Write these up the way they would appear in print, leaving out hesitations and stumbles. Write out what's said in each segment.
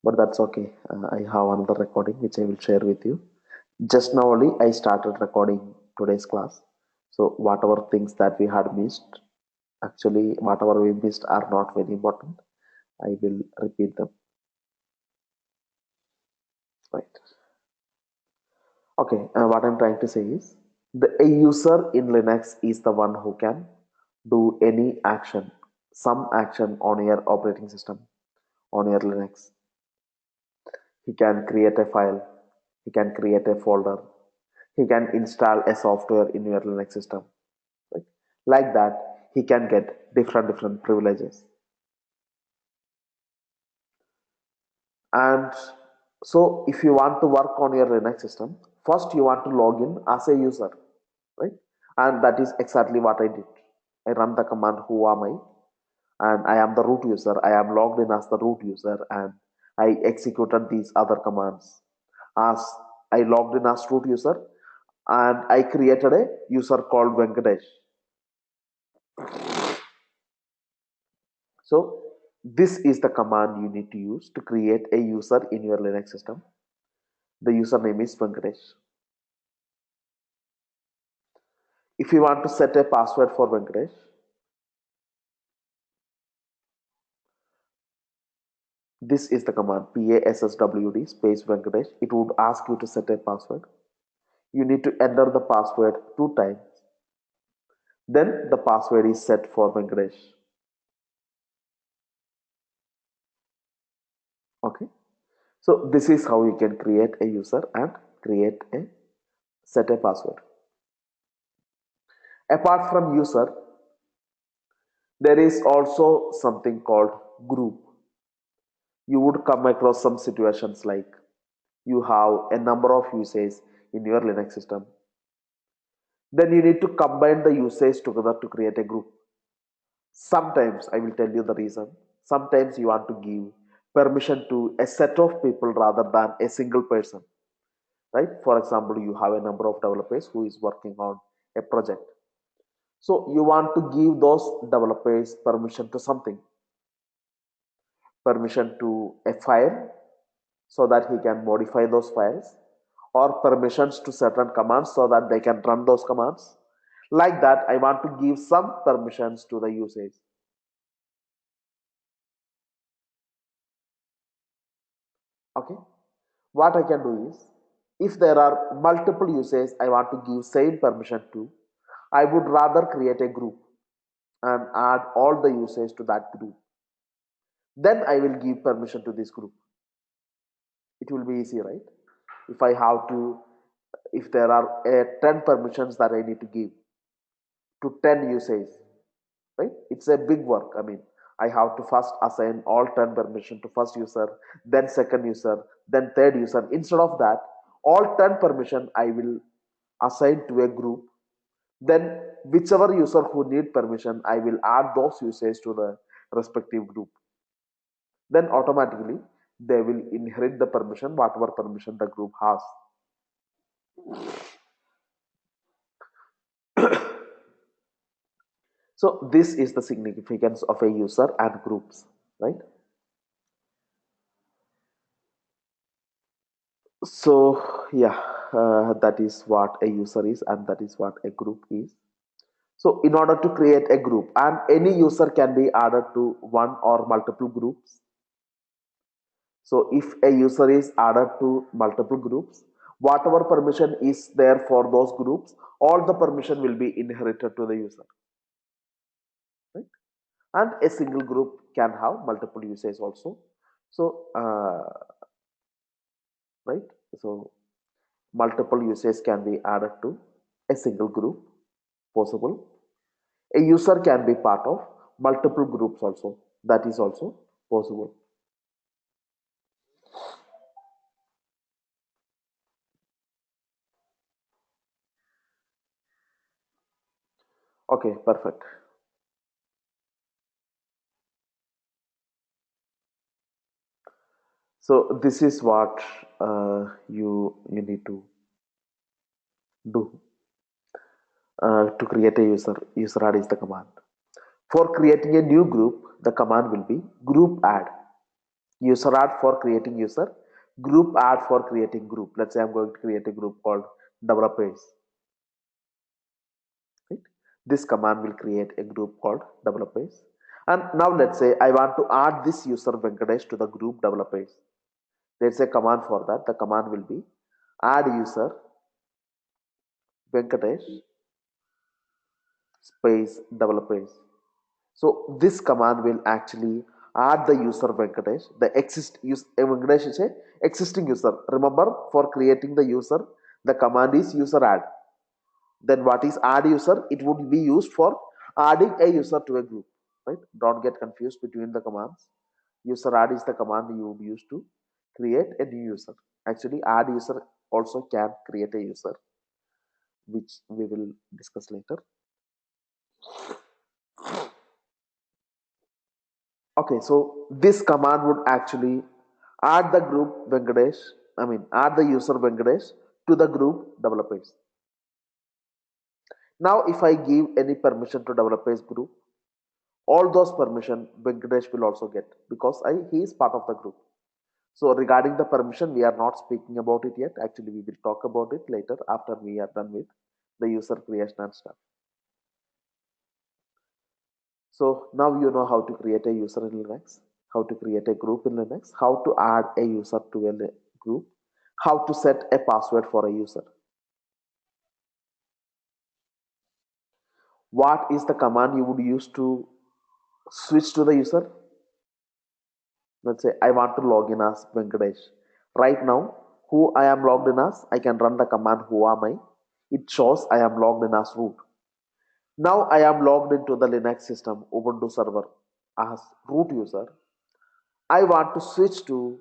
but that's okay. I have another recording which I will share with you. Just now only I started recording today's class. So whatever things that we had missed, actually whatever we missed are not very important. I will repeat them. Right. Okay. What I'm trying to say is a user in Linux is the one who can do any action, some action on your operating system, on your Linux. He can create a file, he can create a folder, he can install a software in your Linux system. Right? Like that, he can get different privileges. And so if you want to work on your Linux system, first you want to log in as a user, right? And that is exactly what I did. I run the command who am I, and I am the root user. I am logged in as the root user, and I executed these other commands as I logged in as root user, and I created a user called Venkatesh. So this is the command you need to use to create a user in your Linux system. The username is Venkatesh. If you want to set a password for Venkatesh, this is the command passwd space Venkatesh. It would ask you to set a password. You need to enter the password 2 times. Then the password is set for Venkatesh. Okay. So this is how you can create a user and create a set a password. Apart from user, there is also something called group. You would come across some situations like you have a number of users in your Linux system. Then you need to combine the users together to create a group. Sometimes I will tell you the reason. Sometimes you want to give permission to a set of people rather than a single person. Right? For example, you have a number of developers who is working on a project. So you want to give those developers permission to something, permission to a file so that he can modify those files, or permissions to certain commands so that they can run those commands. Like that, I want to give some permissions to the users. Okay. What I can do is, if there are multiple users I want to give same permission to, I would rather create a group and add all the users to that group. Then I will give permission to this group. It will be easy, right? If I have to, if there are 10 permissions that I need to give to 10 users, right? It's a big work. I mean, I have to first assign all 10 permission to first user, then second user, then third user. Instead of that, all 10 permission I will assign to a group. Then whichever user who need permission, I will add those users to the respective group. Then automatically they will inherit the permission, whatever permission the group has. So this is the significance of a user and groups, right? So yeah, that is what a user is and that is what a group is. So in order to create a group, and any user can be added to one or multiple groups. So if a user is added to multiple groups, whatever permission is there for those groups, all the permission will be inherited to the user, right? And a single group can have multiple users also. So right, so multiple users can be added to a single group, possible. A user can be part of multiple groups also, that is also possible. Okay, perfect. So this is what you need to do to create a user. User add is the command. For creating a new group, the command will be group add. User add for creating user, group add for creating group. Let's say I'm going to create a group called developers. Right? This command will create a group called developers. And now let's say I want to add this user Venkatesh to the group developers. There's a command for that. The command will be add user Venkatesh space developers. So this command will actually add the user Venkatesh. The Venkatesh is a existing user. Remember, for creating the user, the command is user add. Then what is add user? It would be used for adding a user to a group. Right? Don't get confused between the commands. User add is the command you would use to create a new user. Actually, add user also can create a user, which we will discuss later. Okay, so this command would actually add the group Venkatesh, add the user Venkatesh to the group developers. Now, if I give any permission to developers group, all those permission Venkatesh will also get because he is part of the group. So regarding the permission, we are not speaking about it yet. Actually, we will talk about it later after we are done with the user creation and stuff. So now you know how to create a user in Linux, how to create a group in Linux, how to add a user to a group, how to set a password for a user. What is the command you would use to switch to the user? Let's say I want to log in as Venkatesh. Right now, who I am logged in as, I can run the command who am I. It shows I am logged in as root. Now I am logged into the Linux system, Ubuntu server as root user. I want to switch to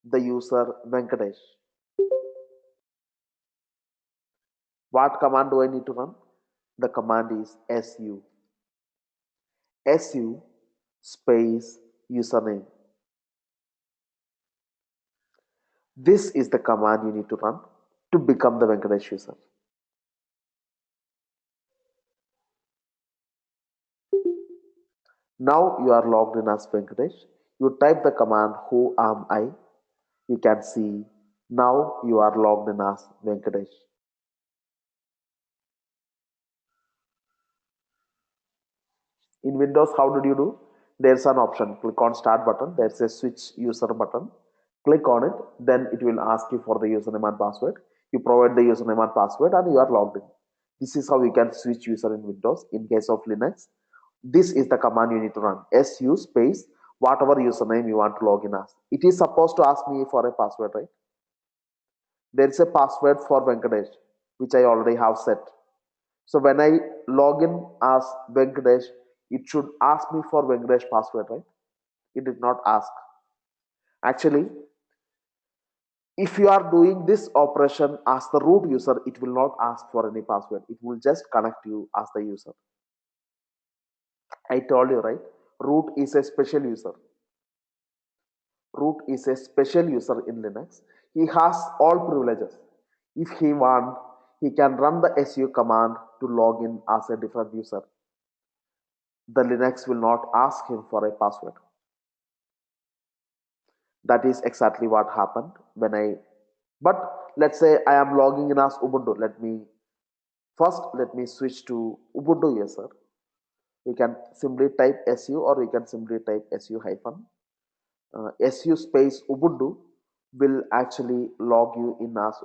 the user Venkatesh. What command do I need to run? The command is su space username. This is the command you need to run to become the Venkatesh user. Now you are logged in as Venkatesh. You type the command who am I. You can see now you are logged in as Venkatesh. In Windows, how did you do? There's an option. Click on Start button. There's a Switch User button. Click on it. Then it will ask you for the username and password. You provide the username and password, and you are logged in. This is how you can switch user in Windows. In case of Linux, this is the command you need to run. Su space whatever username you want to log in as. It is supposed to ask me for a password, right? There is a password for Venkatesh, which I already have set. So when I log in as Venkatesh, it should ask me for Venkatesh password, right? It did not ask. Actually, if you are doing this operation as the root user, it will not ask for any password. It will just connect you as the user. I told you, right? Root is a special user. Root is a special user in Linux. He has all privileges. If he wants, he can run the su command to log in as a different user. The Linux will not ask him for a password. That is exactly what happened when but let's say I am logging in as Ubuntu. Let me switch to Ubuntu user. You can simply type su or you can simply type su hyphen. Su space Ubuntu will actually log you in as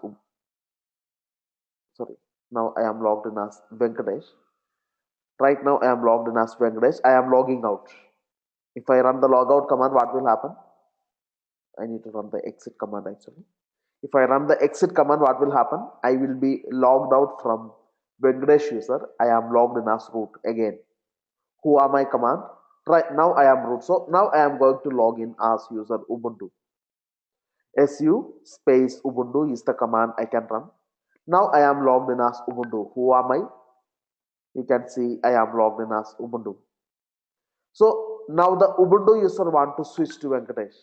sorry. Now I am logged in as Venkatesh. Right now I am logged in as Venkatesh. I am logging out. If I run the logout command, what will happen? I need to run the exit command actually. If I run the exit command, what will happen? I will be logged out from Venkatesh user. I am logged in as root again. Who am I command? Right now I am root. So now I am going to log in as user Ubuntu. Su space Ubuntu is the command I can run. Now I am logged in as Ubuntu. Who am I? You can see I am logged in as Ubuntu. So now the Ubuntu user want to switch to Venkatesh.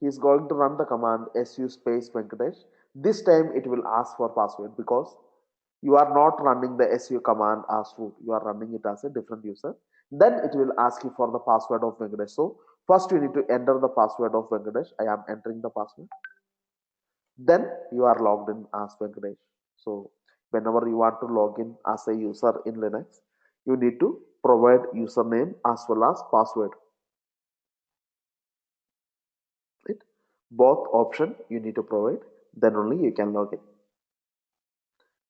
He is going to run the command su space Venkatesh. This time it will ask for password because you are not running the su command as root. You are running it as a different user. Then it will ask you for the password of Venkatesh. So first you need to enter the password of Venkatesh. I am entering the password. Then you are logged in as Venkatesh. So whenever you want to log in as a user in Linux, you need to provide username as well as password. Right? Both option you need to provide, then only you can log in.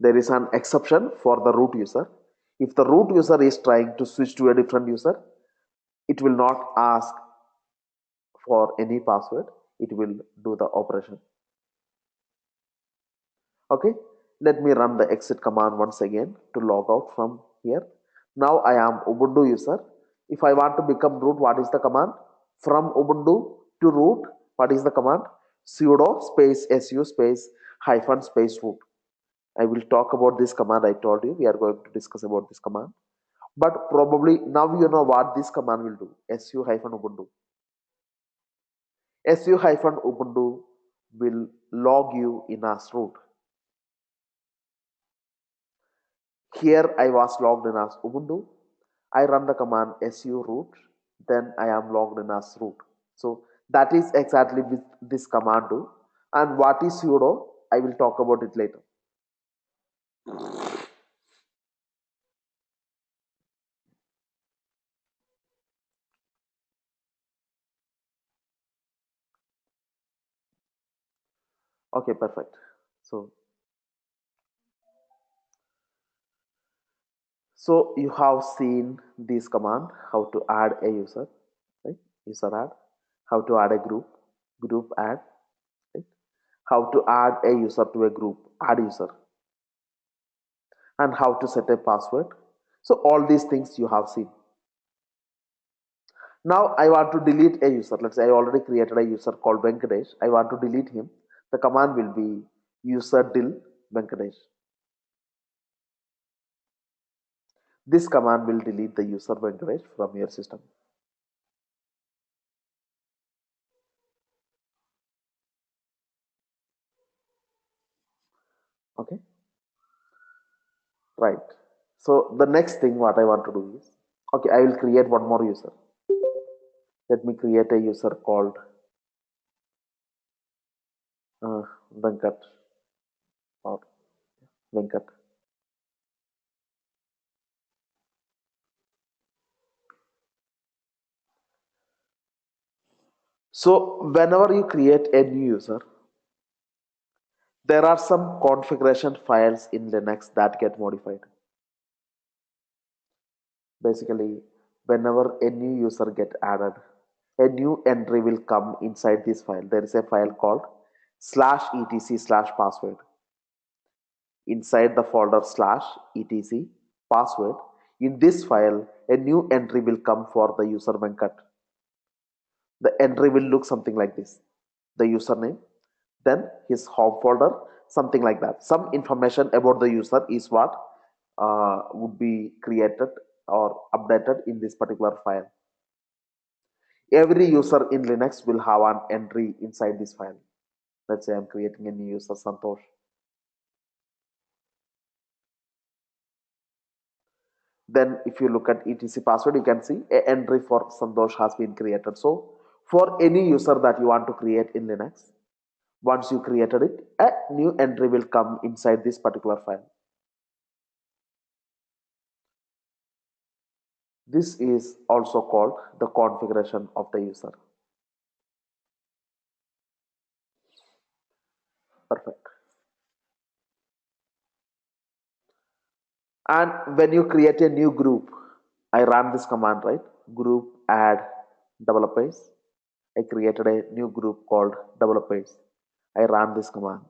There is an exception for the root user. If the root user is trying to switch to a different user, it will not ask for any password. It will do the operation. Okay, let me run the exit command once again to log out from here. Now I am Ubuntu user. If I want to become root, what is the command? From Ubuntu to root, what is the command? Sudo space su space hyphen space root. I will talk about this command. I told you we are going to discuss about this command. But probably now you know what this command will do. Su hyphen Ubuntu. Su hyphen Ubuntu will log you in as root. Here I was logged in as Ubuntu. I run the command su root, then I am logged in as root. So that is exactly with this command do. And what is sudo? I will talk about it later. Okay, perfect. So so you have seen this command how to add a user, right? User add, how to add a group add, right? How to add a user to a group, add user, and how to set a password. So all these things you have seen. Now I want to delete a user. Let's say I already created a user called Venkatesh. I want to delete him. The command will be user del Venkatesh. This command will delete the user Venkatesh from your system. Okay, right. So the next thing what I want to do is, okay, I will create one more user. Let me create a user called Venkat or Venkat. So whenever you create a new user, there are some configuration files in Linux that get modified. Basically, whenever a new user get added, a new entry will come inside this file. There is a file called /etc/password. Inside the folder /etc password, in this file a new entry will come for the user Venkat. The entry will look something like this: the username, then his home folder, something like that. Some information about the user is what would be created or updated in this particular file. Every user in Linux will have an entry inside this file. Let's say I'm creating a new user, Santosh. Then if you look at etc password, you can see a entry for Santosh has been created. So for any user that you want to create in Linux, once you created it, a new entry will come inside this particular file. This is also called the configuration of the user. Perfect. And when you create a new group, I ran this command, right? Group add developers. I created a new group called developers. I ran this command.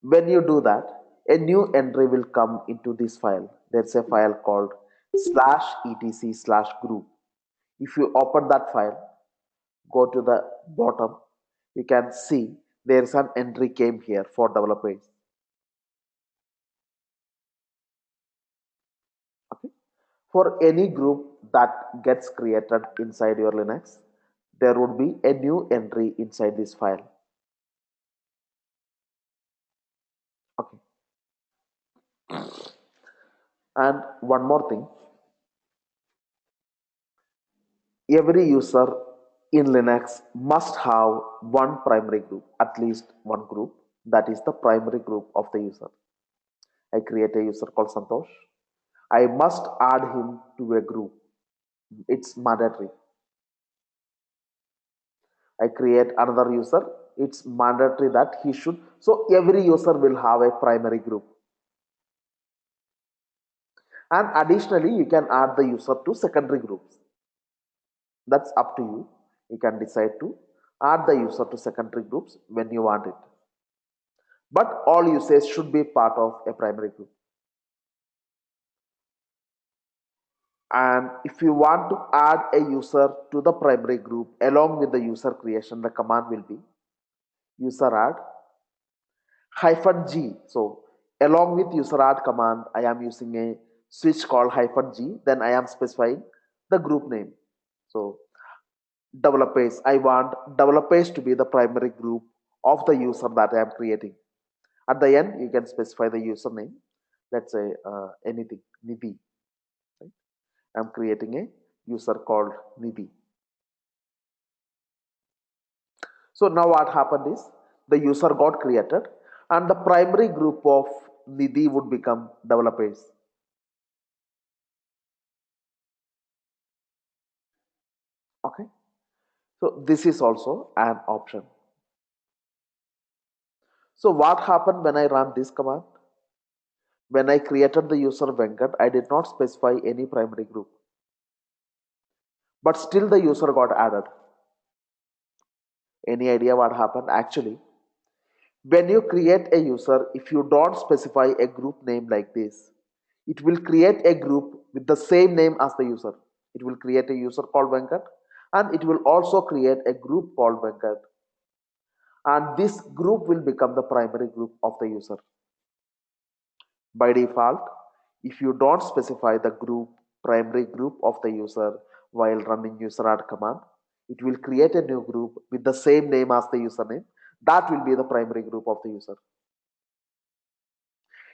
When you do that, a new entry will come into this file. There's a file called /etc/group. If you open that file, go to the bottom, you can see there's an entry came here for developers. Okay. For any group that gets created inside your Linux, there would be a new entry inside this file. Okay. And one more thing, Every user in Linux must have one primary group, at least one group, that is the primary group of the user. I create a user called Santosh. I must add him to a group. It's mandatory. I create another user. It's mandatory that he should. So every user will have a primary group. And additionally, you can add the user to secondary groups. That's up to you. You can decide to add the user to secondary groups when you want it. But all users should be part of a primary group. And if you want to add a user to the primary group along with the user creation, the command will be user add -g. So along with user add command, I am using a switch called -g. Then I am specifying the group name. So developers, I want developers to be the primary group of the user that I am creating. At the end, you can specify the username. Let's say anything, Nidhi. Right? I'm creating a user called Nidhi. So now what happened is the user got created and the primary group of Nidhi would become developers. Okay. So this is also an option. So what happened when I run this command? When I created the user Venkat, I did not specify any primary group. But still the user got added. Any idea what happened? Actually, when you create a user, if you don't specify a group name like this, it will create a group with the same name as the user. It will create a user called Venkat and it will also create a group called Venkat. And this group will become the primary group of the user. By default, if you don't specify the group primary group of the user while running user add command, it will create a new group with the same name as the username. That will be the primary group of the user.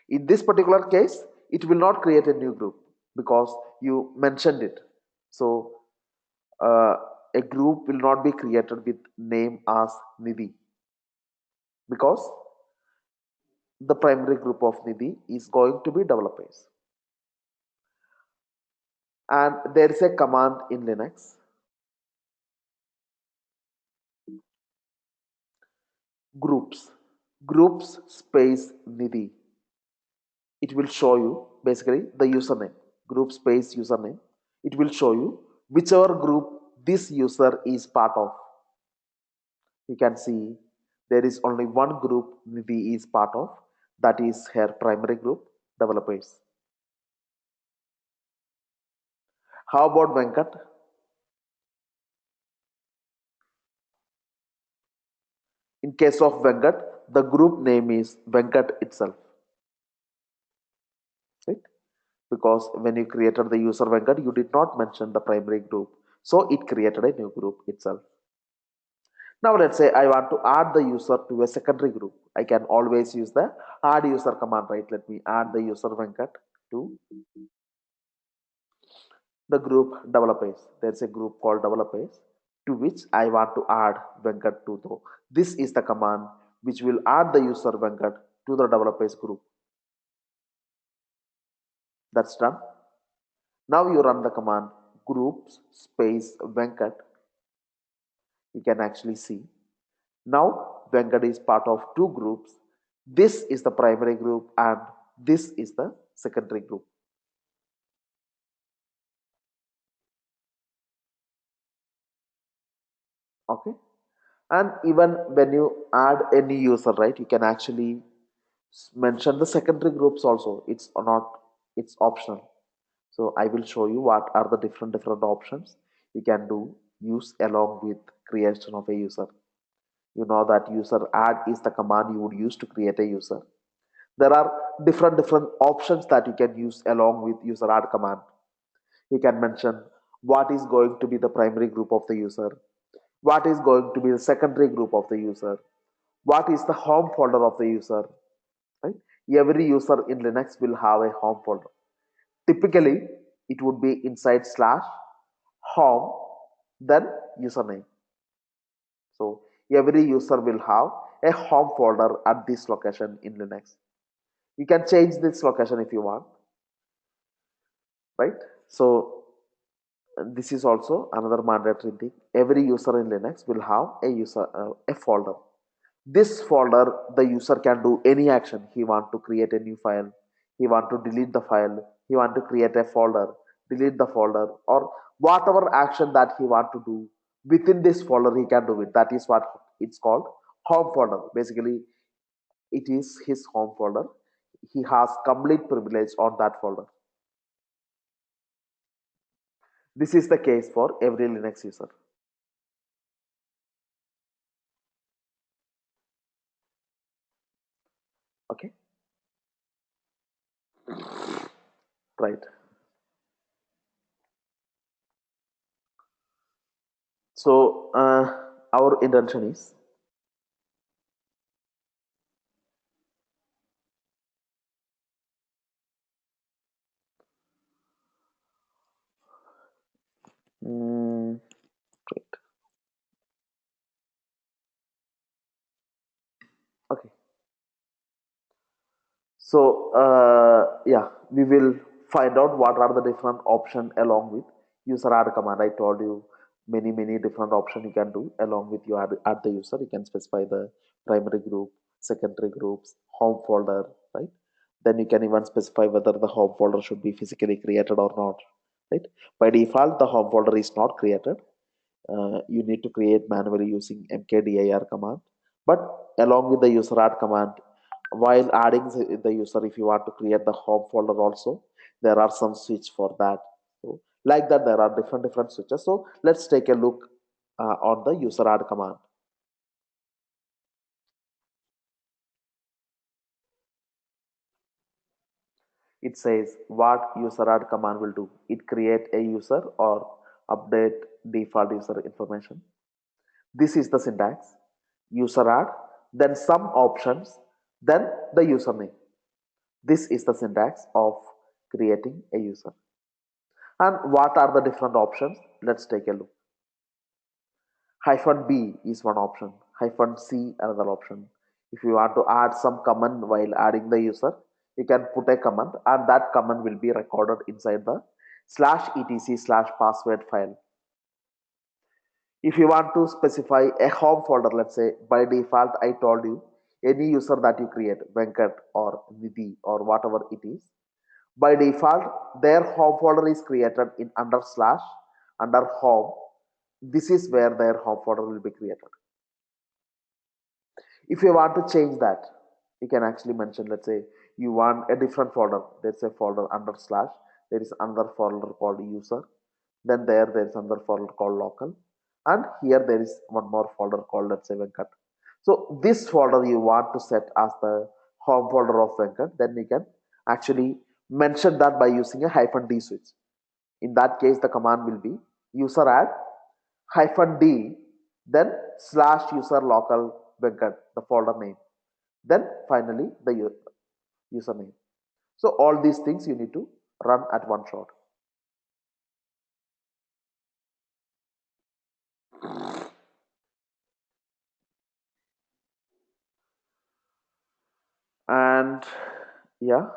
In this particular case, it will not create a new group because you mentioned it. So uh, a group will not be created with name as Nidhi because the primary group of Nidhi is going to be developers. And there is a command in Linux, groups, groups space Nidhi. It will show you basically the username, group space username. It will show you whichever group this user is part of. You can see there is only one group Nidhi is part of, that is her primary group, developers. How about Venkat? In case of Venkat, the group name is Venkat itself, right? Because when you created the user Venkat, you did not mention the primary group, so it created a new group itself. Now let's say I want to add the user to a secondary group. I can always use the add user command, right? Let me add the user Venkat to the group developers. There's a group called developers to which I want to add Venkat to. Though this is the command which will add the user Venkat to the developers group. That's done. Now you run the command groups space Venkat. You can actually see now Venkat is part of two groups. This is the primary group and this is the secondary group. Okay. And even when you add any user, right, you can actually mention the secondary groups also. It's not, it's optional. So I will show you what are the different options you can do use along with creation of a user. You know that user add is the command you would use to create a user. There are different options that you can use along with user add command. You can mention what is going to be the primary group of the user, what is going to be the secondary group of the user, what is the home folder of the user, right? Every user in Linux will have a home folder. Typically, it would be inside slash home then username. So every user will have a home folder at this location in Linux. You can change this location if you want, right? So this is also another mandatory thing. Every user in Linux will have a folder. This folder, the user can do any action. He want to create a new file, he want to delete the file, he want to create a folder, delete the folder, or whatever action that he want to do within this folder, he can do it. That is what it's called, home folder. Basically, it is his home folder. He has complete privilege on that folder. This is the case for every Linux user. Okay, right. So our intention is, mm, right. Okay. So yeah, we will find out what are the different options along with user add command. I told you many different options you can do along with you add the user. You can specify the primary group, secondary groups, home folder, right? Then you can even specify whether the home folder should be physically created or not, right? By default, the home folder is not created. You need to create manually using mkdir command. But along with the user add command, while adding the user, if you want to create the home folder also, there are some switch for that. So like that, there are different switches. So let's take a look on the user add command. It says what user add command will do. It create a user or update default user information. This is the syntax: user add, then some options, then the username. This is the syntax of creating a user. And what are the different options? Let's take a look. Hyphen B is one option, hyphen C another option. If you want to add some command while adding the user, you can put a command and that command will be recorded inside the /etc/password file. If you want to specify a home folder, let's say by default, I told you any user that you create, Venkat or Nidhi or whatever it is, by default, their home folder is created in under slash under home. This is where their home folder will be created. If you want to change that, you can actually mention, let's say you want a different folder. There's a folder under slash. There is another folder called user. Then there is another folder called local. And here there is one more folder called, let's say, Venkat. So this folder you want to set as the home folder of Venkat, then you can actually mention that by using a hyphen D switch. In that case, the command will be user add hyphen D, then slash user local Venkat, the folder name. Then finally the username. So all these things you need to run at one shot. And yeah,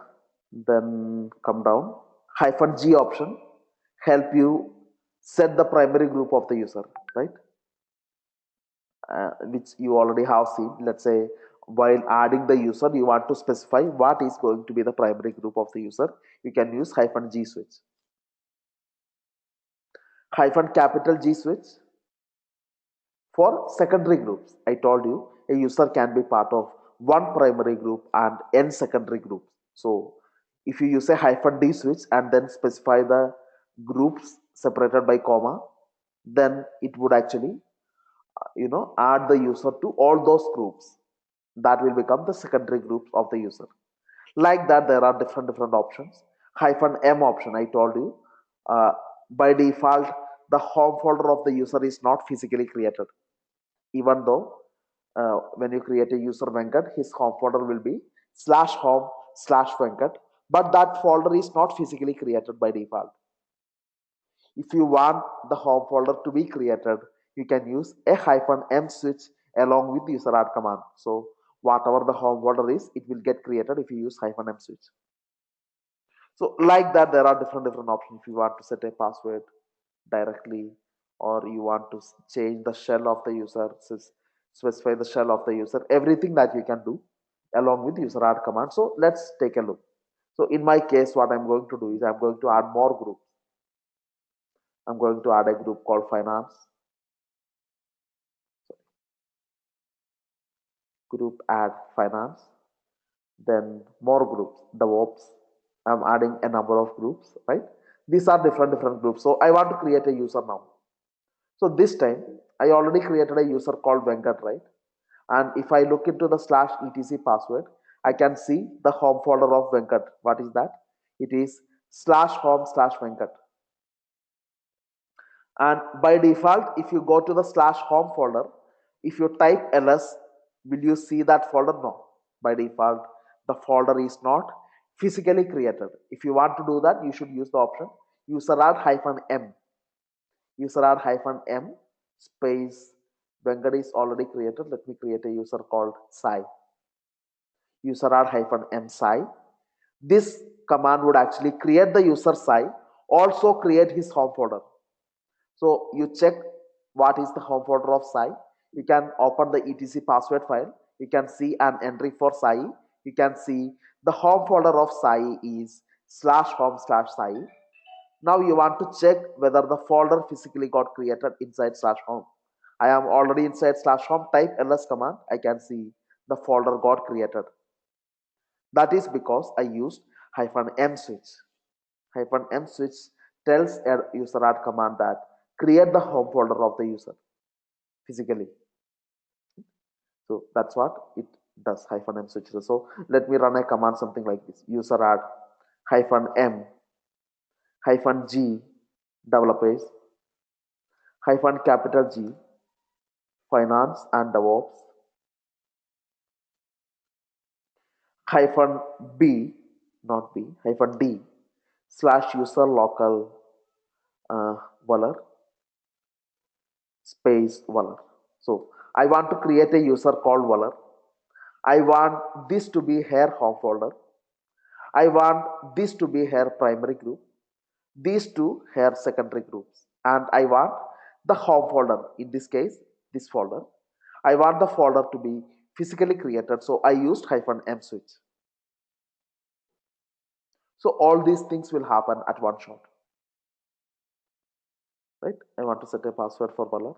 then come down. Hyphen G option help you set the primary group of the user, right? Which you already have seen. Let's say while adding the user, you want to specify what is going to be the primary group of the user. You can use hyphen G switch. Hyphen capital G switch for secondary groups. I told you a user can be part of one primary group and n secondary groups. So if you use a hyphen D switch and then specify the groups separated by comma, then it would actually add the user to all those groups. That will become the secondary groups of the user. Like that, there are different options. Hyphen M option, I told you, uh, by default the home folder of the user is not physically created, even though when you create a user Venkat, his home folder will be slash home slash Venkat, but that folder is not physically created by default. If you want the home folder to be created, you can use a -m switch along with user add command. So whatever the home folder is, it will get created if you use -m switch. So like that, there are different options. If you want to set a password directly, or you want to change the shell of the user, specify the shell of the user, everything that you can do along with user add command. So let's take a look. So in my case, what I'm going to do is I'm going to add more groups. I'm going to add a group called finance, group add finance, then more groups, DevOps. I'm adding a number of groups, right? These are different groups. So I want to create a user now. So this time I already created a user called Venkat, right? And if I look into the /etc password, I can see the home folder of Venkat. What is that? It is /home/Venkat. And by default, if you go to the /home folder, if you type ls, will you see that folder? No. By default, the folder is not physically created. If you want to do that, you should use the option user add -m. User add -m space Venkat is already created. Let me create a user called Sai. User add -m Sai. This command would actually create the user Sai, also create his home folder. So you check what is the home folder of Sai. You can open the etc password file. You can see an entry for Sai. You can see the home folder of Sai is /home/Sai. Now you want to check whether the folder physically got created inside /home. I am already inside /home. Type ls command. I can see the folder got created. That is because I used -m switch. -m switch tells a user add command that create the home folder of the user physically. So that's what it does, -m switch. So let me run a command something like this: user add -m -g developers -G finance and DevOps -b not b -d /user local Waller space Waller. So I want to create a user called Waller. I want this to be her home folder. I want this to be her primary group. These two her secondary groups. And I want the home folder, in this case, this folder. I want the folder to be physically created. So I used -m switch. So all these things will happen at one shot. Right? I want to set a password for Waller.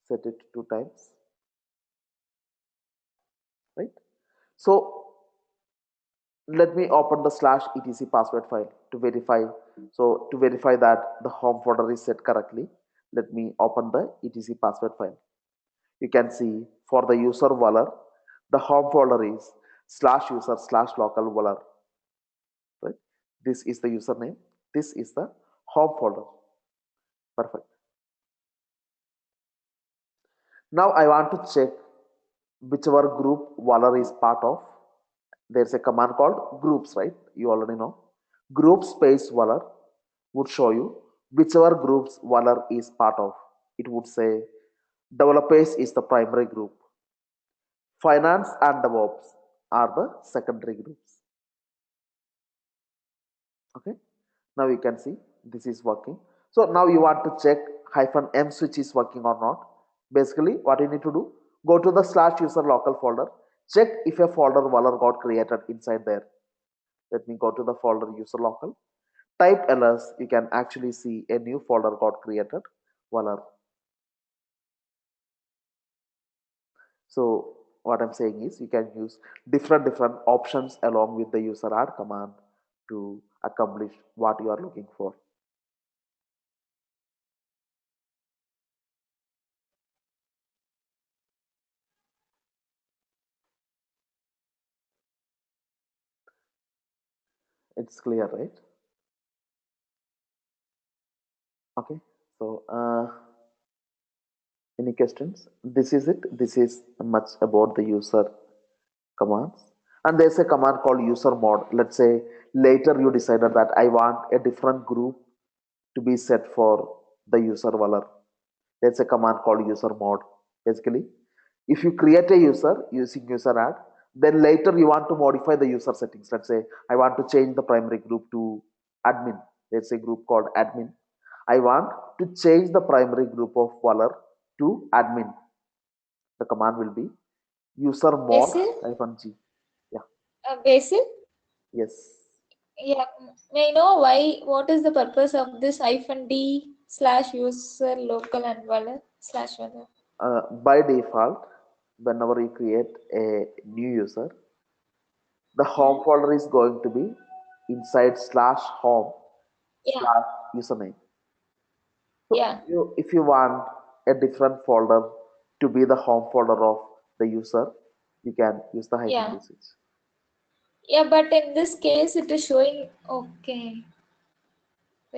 Set it 2 times. Right? So let me open the /etc password file to verify. So to verify that the home folder is set correctly, let me open the etc password file. You can see for the user Waller, the home folder is /user/local Waller. Right? This is the username. This is the home folder. Perfect. Now I want to check whichever group Waller is part of. There's a command called groups, right? You already know. Group space Waller would show you whichever groups Waller is part of. It would say developers is the primary group. Finance and DevOps are the secondary groups. Okay. Now you can see this is working. So now you want to check -m switch is working or not. Basically, what you need to do, go to the /user local folder, check if a folder Waller got created inside there. Let me go to the folder user local. Type ls, you can actually see a new folder got created, Waller. So what I'm saying is you can use different options along with the user add command to accomplish what you are looking for. It's clear, right? Okay. So any questions? This is it. This is much about the user commands. And there's a command called user mode. Let's say later you decided that I want a different group to be set for the user valor. There's a command called user mode. Basically, if you create a user using user add, then later you want to modify the user settings. Let's say I want to change the primary group to admin. There's a group called admin. I want to change the primary group of valor to admin. The command will be user mod Basil? -g. Yeah. Basil? Yes. Yeah. May I know why? What is the purpose of this hyphen D slash user local and valor slash valor? By default, whenever you create a new user, the home Hmm. folder is going to be inside slash home Yeah. slash username. So Yeah. if you want a different folder to be the home folder of the user, you can use the hyphen Yeah. usage. Yeah. But in this case, it is showing. Okay.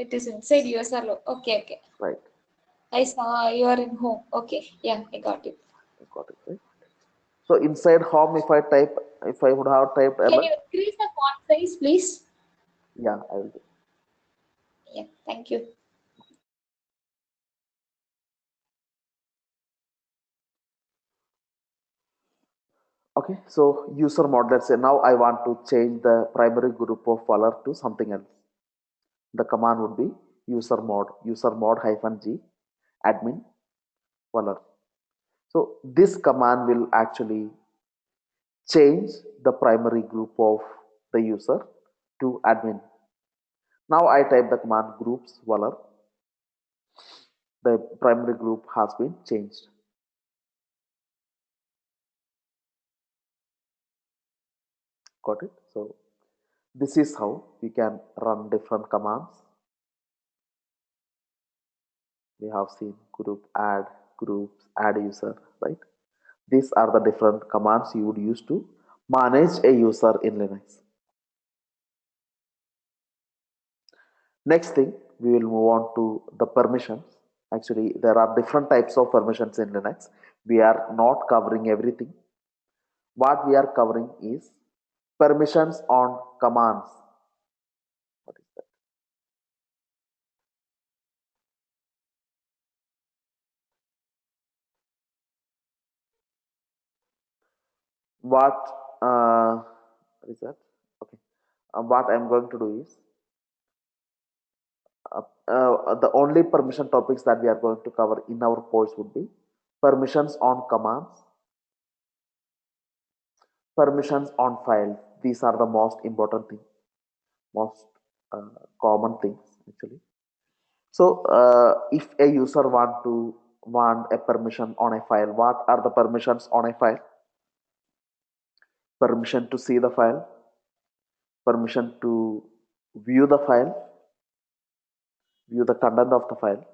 It is inside user. Okay. Okay. Right. I saw you are in home. Okay. Yeah. I got it. I got it right. So inside home, if I would have typed Can ls, you increase the font size, please? yeah, I will do. Yeah. Thank you. Okay, so user mod, let's say now I want to change the primary group of valor to something else. The command would be user mod hyphen g admin valor. So this command will actually change the primary group of the user to admin. Now I type the command groups valor. The primary group has been changed. Got it? So this is how we can run different commands. We have seen group add, groups, add user, right? These are the different commands you would use to manage a user in Linux. Next thing, we will move on to the permissions. Actually, there are different types of permissions in Linux. We are not covering everything. What we are covering is permissions on commands. What is that? What, what is that? Okay. What I'm going to do is the only permission topics that we are going to cover in our course would be permissions on commands, permissions on files. These are the most important things, most common things actually. So if a user want a permission on a file, what are the permissions on a file? Permission to see the file, permission to view the file, view the content of the file,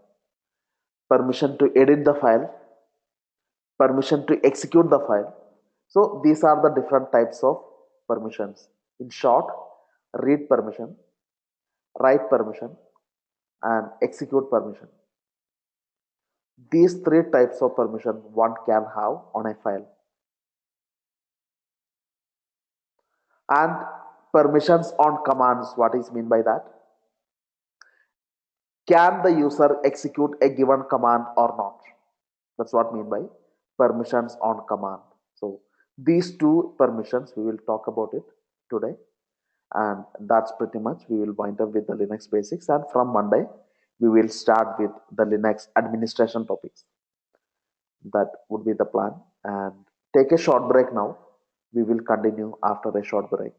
permission to edit the file, permission to execute the file. So these are the different types of permissions. In short, read permission, write permission, and execute permission. These three types of permission one can have on a file. And permissions on commands, what is mean by that? Can the user execute a given command or not? That's what I mean by permissions on command. So these two permissions, we will talk about it today. And that's pretty much, we will wind up with the Linux basics. And from Monday, we will start with the Linux administration topics. That would be the plan. And take a short break now. We will continue after a short break.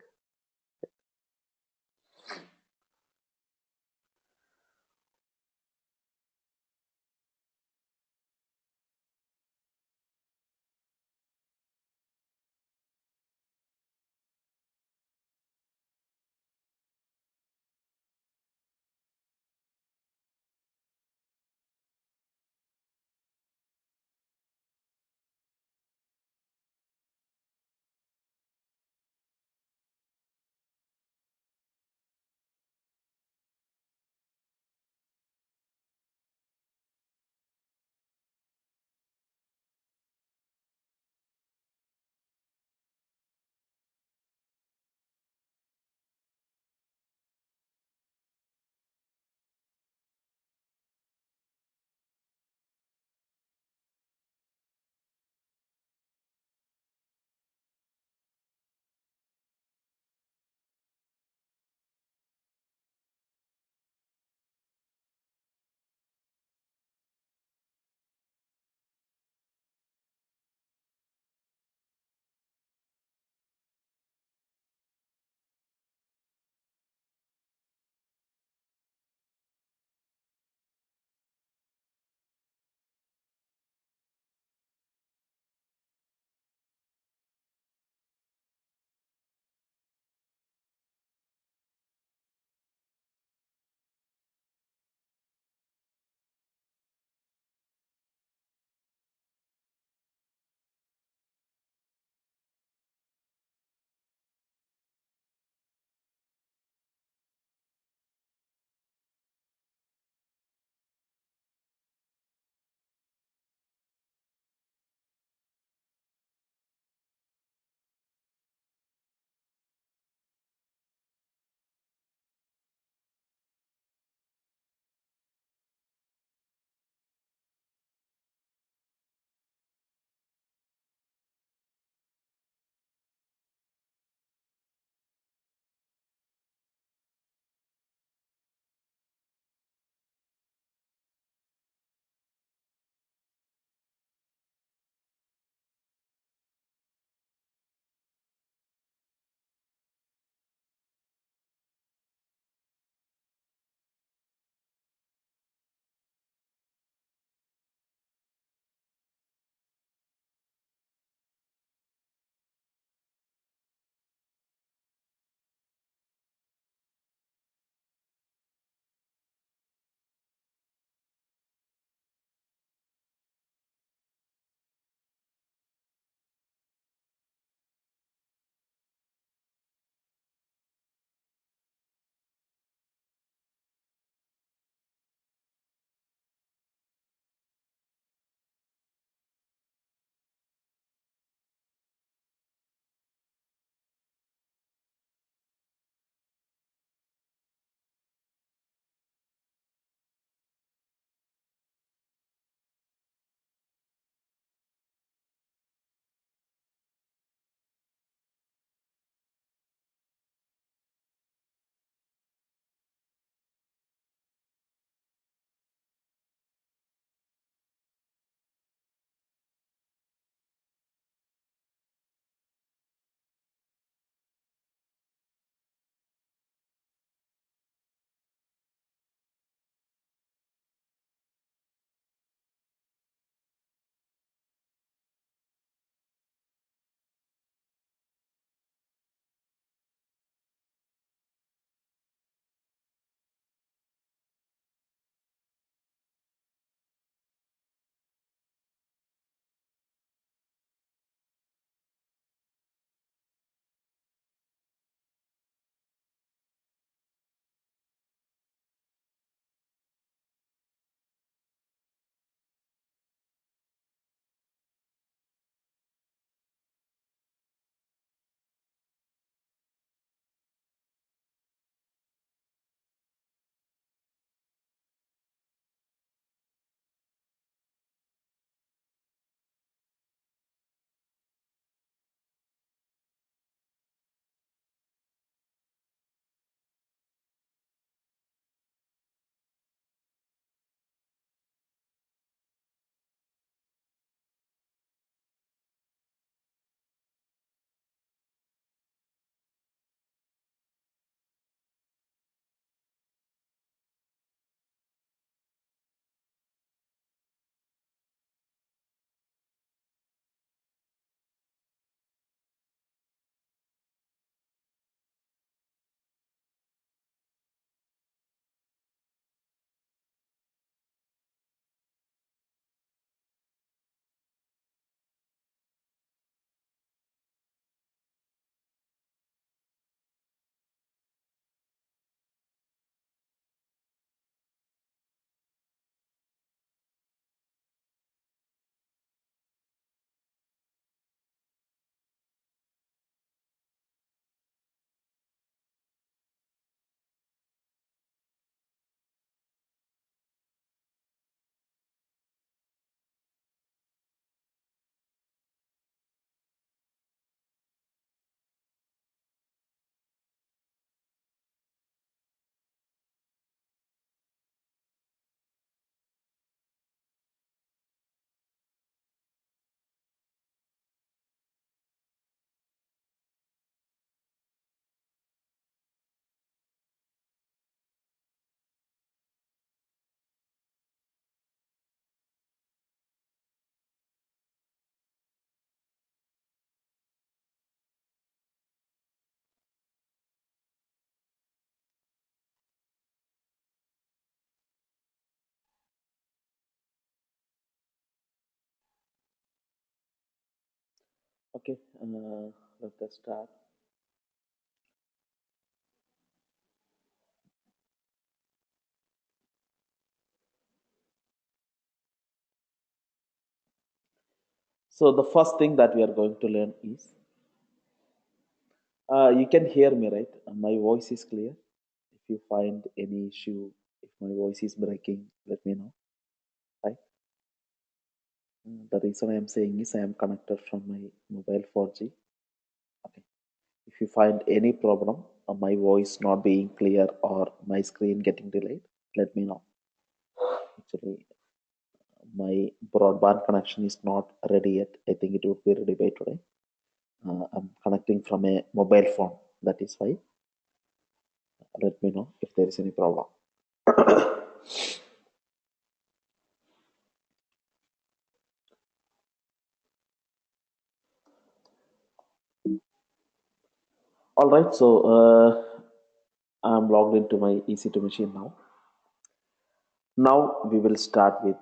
Okay, let us start. So the first thing that we are going to learn is you can hear me, right? My voice is clear. If you find any issue, if my voice is breaking, let me know, right? The reason I am saying is I am connected from my mobile 4G. Okay. If you find any problem, my voice not being clear or my screen getting delayed, let me know. Actually, my broadband connection is not ready yet. I think it would be ready by today. I'm connecting from a mobile phone. That is why. Let me know if there is any problem. All right, so I'm logged into my EC2 machine now. Now we will start with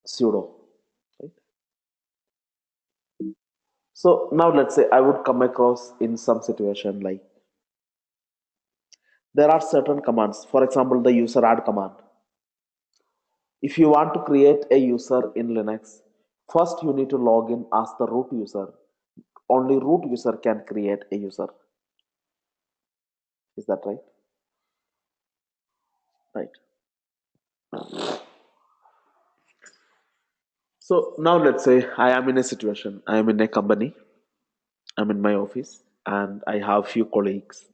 sudo. Right? So now let's say I would come across in some situation like there are certain commands. For example, the user add command. If you want to create a user in Linux, first you need to log in as the root user. Only root user can create a user. Is that right? Right. So now let's say I am in a situation, I am in a company, I'm in my office, and I have few colleagues,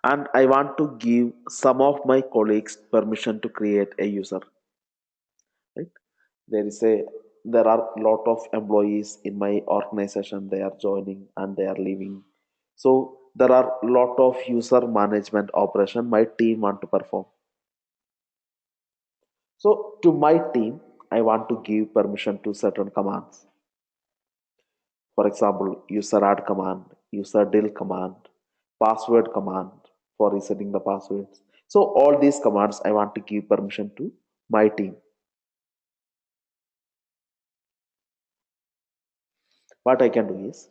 and I want to give some of my colleagues permission to create a user. Right? There is a there are lot of employees in my organization. They are joining and they are leaving. So there are lot of user management operation my team want to perform. So to my team, I want to give permission to certain commands. For example, user add command, user del command, password command for resetting the passwords. So all these commands I want to give permission to my team. What I can do is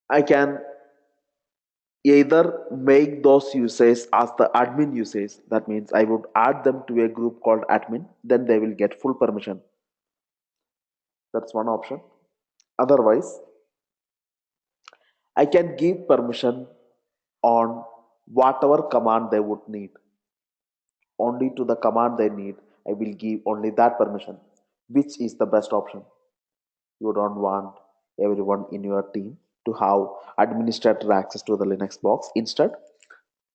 I can either make those users as the admin users. That means I would add them to a group called admin, then they will get full permission. That's one option. Otherwise, I can give permission on whatever command they would need. Only to the command they need, I will give only that permission, which is the best option. You don't want everyone in your team to have administrator access to the Linux box. Instead,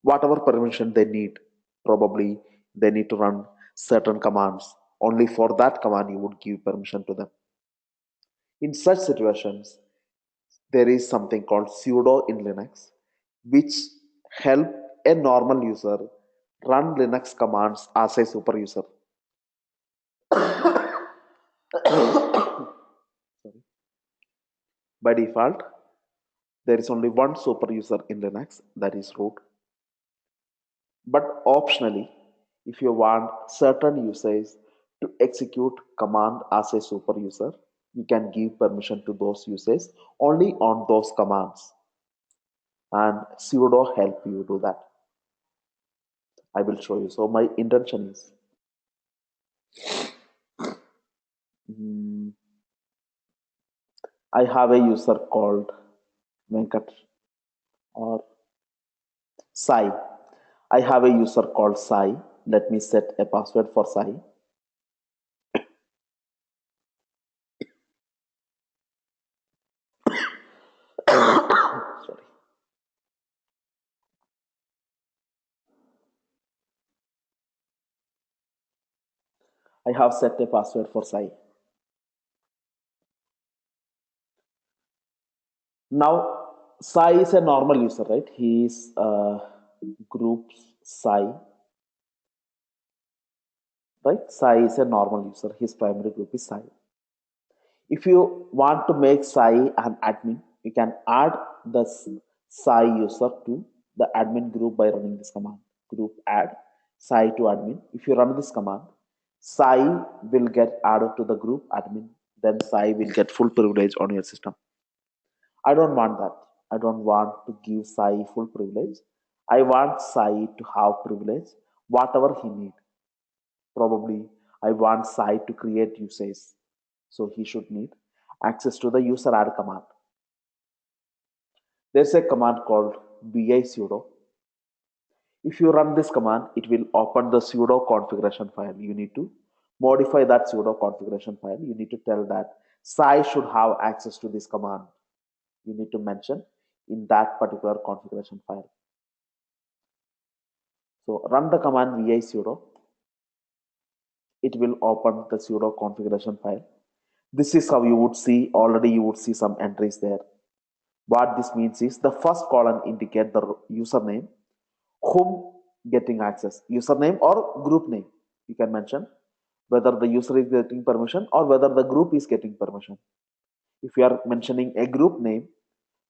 whatever permission they need, probably they need to run certain commands. Only for that command, you would give permission to them. In such situations, there is something called sudo in Linux, which help a normal user run Linux commands as a super user. By default, there is only one super user in Linux, that is root. But optionally, if you want certain users to execute command as a super user, you can give permission to those users only on those commands. And sudo help you do that. I will show you. So my intention is mm, I have a user called Venkat or Sai. I have a user called Sai. Let me set a password for Sai. Sorry. I have set a password for Sai. Now, Sai is a normal user, right? He is groups Sai, right? Sai is a normal user. His primary group is Sai. If you want to make Sai an admin, you can add the Sai user to the admin group by running this command. Group add Sai to admin. If you run this command, Sai will get added to the group admin, then Sai will get full privilege on your system. I don't want that. I don't want to give Sai full privilege. I want Sai to have privilege, whatever he needs. Probably I want Sai to create uses. So he should need access to the user add command. There's a command called bi sudo. If you run this command, it will open the sudo configuration file. You need to modify that sudo configuration file. You need to tell that Sai should have access to this command. You need to mention in that particular configuration file. So run the command vi sudo. It will open the sudo configuration file. This is how you would see, already you would see some entries there. What this means is the first column indicate the username, whom getting access, username or group name. You can mention whether the user is getting permission or whether the group is getting permission. If you are mentioning a group name,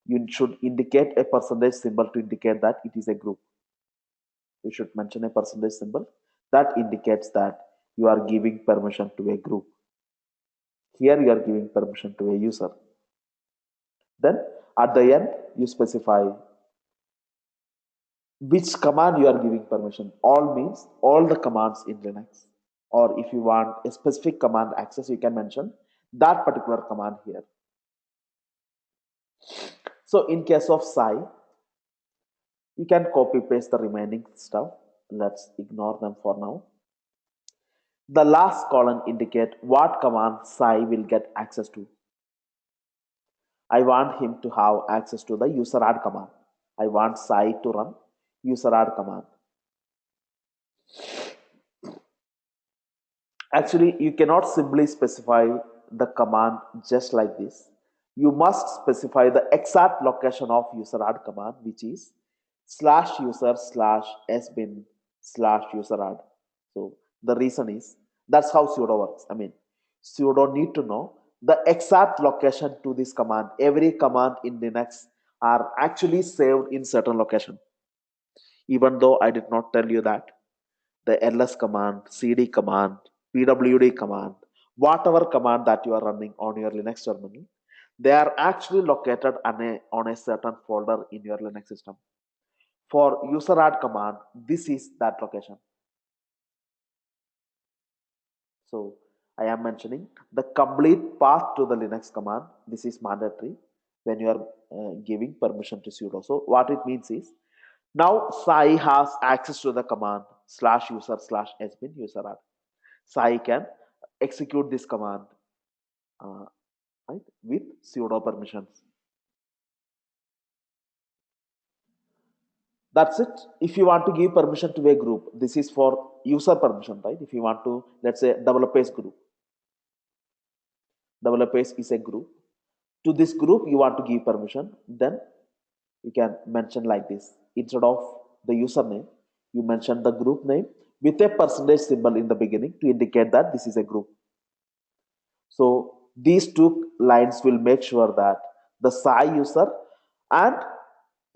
you should indicate a percentage symbol to indicate that it is a group. You should mention a percentage symbol that indicates that you are giving permission to a group. Here you are giving permission to a user. Then at the end, you specify which command you are giving permission. All means all the commands in Linux. Or if you want a specific command access, you can mention that particular command here. So in case of Sai, you can copy paste the remaining stuff. Let's ignore them for now. The last column indicate what command Sai will get access to. I want him to have access to the user add command. I want Sai to run user add command. Actually, you cannot simply specify the command just like this. You must specify the exact location of user add command, which is /user/sbin/user add. So the reason is that's how sudo works. I mean, sudo need to know the exact location to this command. Every command in Linux are actually saved in certain location. Even though I did not tell you that, the ls command, cd command, pwd command, whatever command that you are running on your Linux terminal, they are actually located on a certain folder in your Linux system. For user add command, this is that location. So I am mentioning the complete path to the Linux command. This is mandatory when you are giving permission to sudo. So what it means is now Sai has access to the command /user/sbin user add. Sai can execute this command uh, right, with sudo permissions. That's it. If you want to give permission to a group, this is for user permission, right? If you want to, let's say, developers group. Developers is a group. To this group, you want to give permission, then you can mention like this. Instead of the username, you mention the group name with a percentage symbol in the beginning to indicate that this is a group. So these two lines will make sure that the Sai user and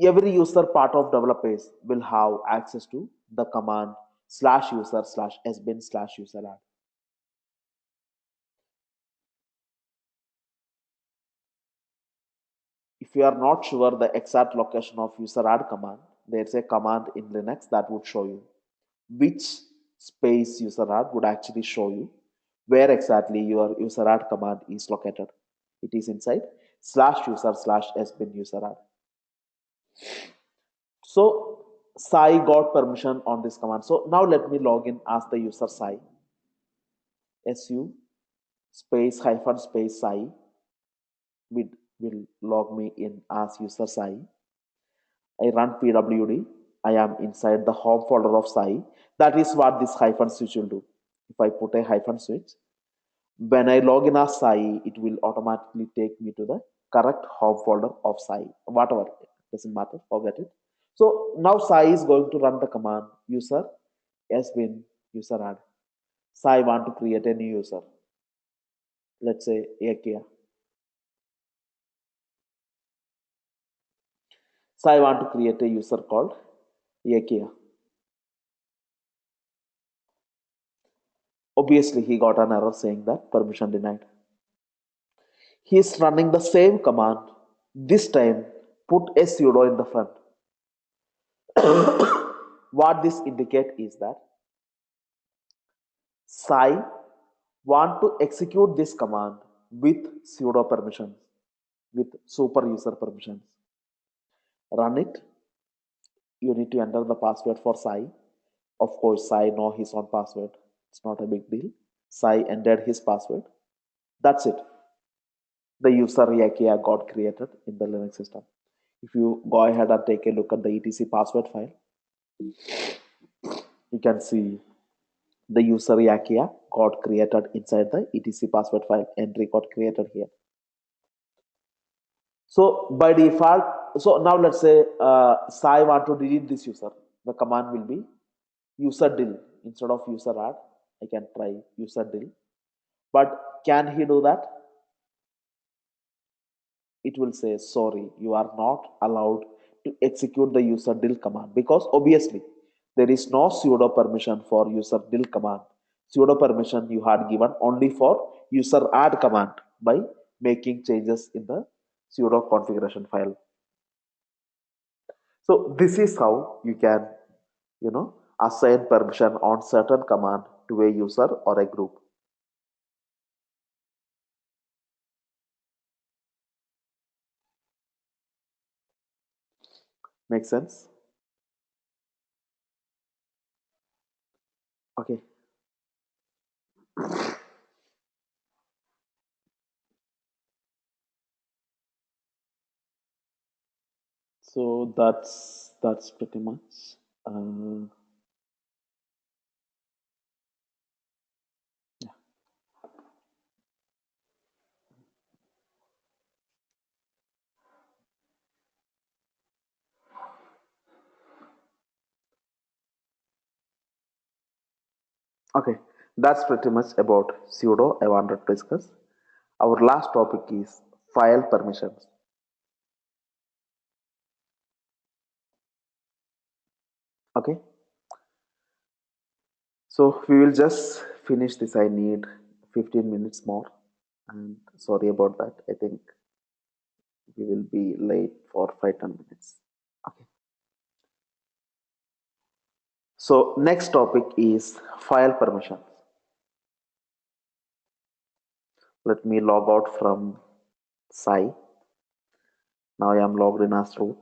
every user part of developers will have access to the command /user/sbin/user add. If you are not sure the exact location of user add command, there's a command in Linux that would show you which space user add would actually show you where exactly your user add command is located. It is inside /user/sbin user add. So Sai got permission on this command. So now let me log in as the user Sai. Su space hyphen space Sai will log me in as user Sai. I run pwd. I am inside the home folder of Sai. That is what this hyphen switch will do. If I put a hyphen switch, when I log in as Sai, it will automatically take me to the correct home folder of Sai. Whatever, it doesn't matter, forget it. So now Sai is going to run the command user sbin user add. Sai want to create a new user. Let's say Akia. Sai want to create a user called Akia. Obviously, he got an error saying that permission denied. He is running the same command. This time, put a sudo in the front. What this indicates is that Sai want to execute this command with sudo permissions, with super user permissions. Run it. You need to enter the password for Sai. Of course, Sai know his own password. It's not a big deal. Sai entered his password. That's it. The user Yakia got created in the Linux system. If you go ahead and take a look at the etc password file, you can see the user Yakia got created inside the etc password file. Entry got created here. So by default, so now let's say Sai want to delete this user. The command will be user del instead of user add. I can try user del, but can he do that? It will say sorry, you are not allowed to execute the user del command because obviously there is no sudo permission for user del command. Sudo permission you had given only for user add command by making changes in the sudo configuration file. So this is how you can, assign permission on certain command to a user or a group. Make sense? Okay. So that's pretty much. Uh, okay, that's pretty much about sudo I wanted to discuss. Our last topic is file permissions. Okay, so we will just finish this. I need 15 minutes more, and sorry about that. I think we will be late for 5-10 minutes. Okay. So next topic is file permissions. Let me log out from Sai. Now I am logged in as root.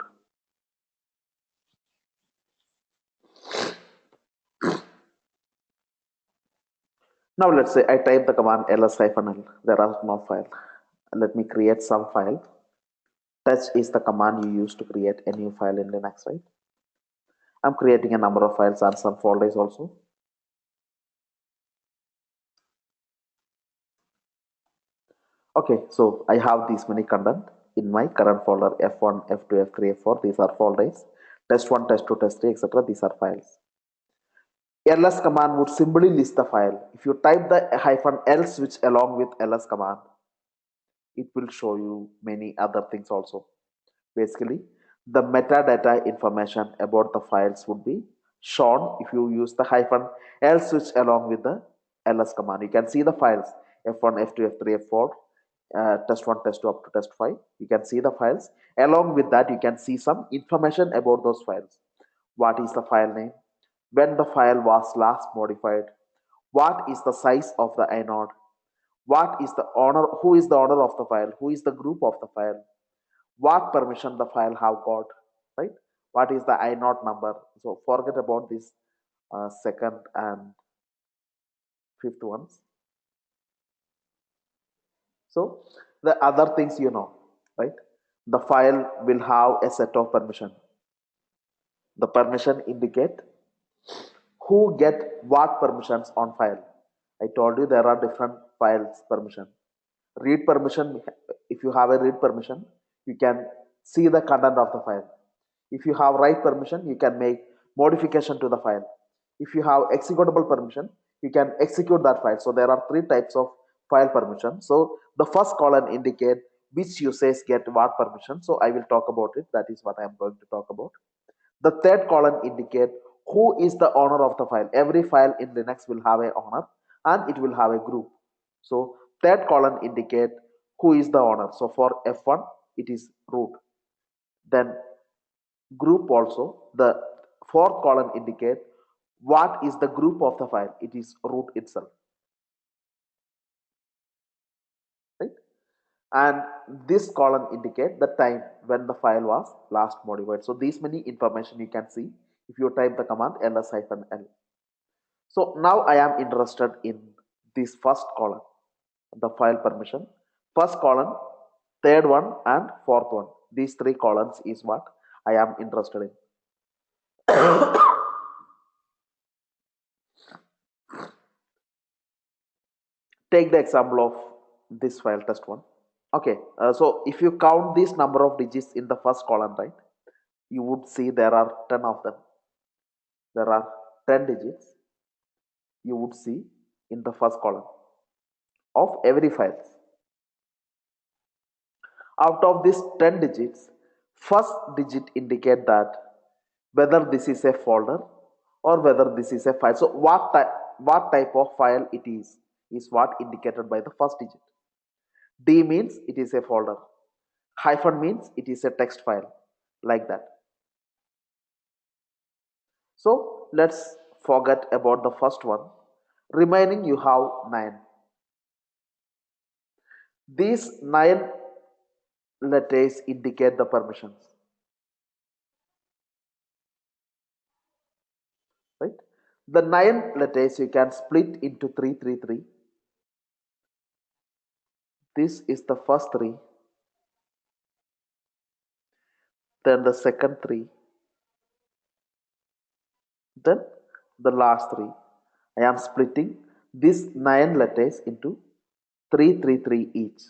Now let's say I type the command ls-l. There are no file. Let me create some file. Touch is the command you use to create a new file in Linux, right? I'm creating a number of files and some folders also. Okay, so I have these many content in my current folder F1, F2, F3, F4. These are folders. Test1, Test2, Test3, etc. These are files. ls command would simply list the file. If you type the -l switch along with ls command, it will show you many other things also. Basically, the metadata information about the files would be shown if you use the -l switch along with the ls command. You can see the files f1, f2, f3, f4, test1, test2 up to test5. You can see the files. Along with that, you can see some information about those files. What is the file name? When the file was last modified? What is the size of the inode? What is the owner? Who is the owner of the file? Who is the group of the file? What permission the file have got, right? What is the inode number? So forget about this second and fifth ones. So the other things right? The file will have a set of permission. The permission indicate who get what permissions on file. I told you there are different files permission. Read permission, if you have a read permission, you can see the content of the file. If you have write permission, you can make modification to the file. If you have executable permission, you can execute that file. So there are three types of file permission. So the first column indicate which users get what permission. So I will talk about it. That is what I am going to talk about. The third column indicate who is the owner of the file. Every file in Linux will have a owner. and it will have a group. So third column indicate who is the owner. So for F1 it is root. Then group also, the fourth column indicate what is the group of the file. It is root itself, right? And this column indicate the time when the file was last modified. So these many information you can see if you type the command ls-l. So now I am interested in this first column, the file permission. First column, third one, and fourth one. These three columns is what I am interested in. Take the example of this file test one. Okay, so if you count this number of digits in the first column, right, you would see there are 10 of them. There are 10 digits you would see in the first column of every file. Out of these 10 digits, first digit indicate that whether this is a folder or whether this is a file. So what type of file it is what indicated by the first digit. D means it is a folder. Hyphen means it is a text file, like that. So let's forget about the first one. Remaining you have 9. These 9 letters indicate the permissions, right? The 9 letters you can split into 333. This is the first 3, then the second 3, then the last 3. I am splitting these 9 letters into 333 each.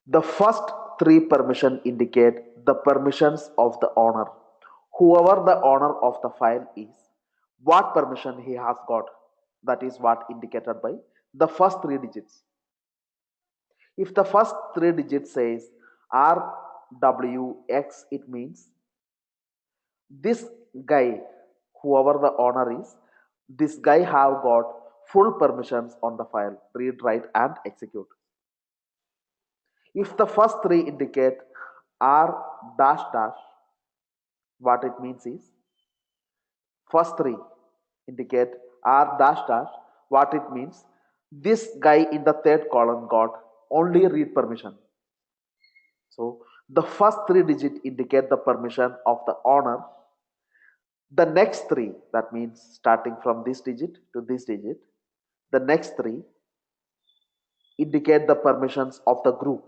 The first 3 permission indicate the permissions of the owner. Whoever the owner of the file is, what permission he has got, that is what indicated by the first 3 digits. If the first 3 digits says RWX, it means this guy, whoever the owner is, this guy have got full permissions on the file, read, write and execute. If the first 3 indicate R dash dash, what it means is first 3 indicate R dash dash, what it means this guy in the third column got only read permission. So the first 3 digit indicate the permission of the owner. The next 3, that means starting from this digit to this digit, the next 3 indicate the permissions of the group.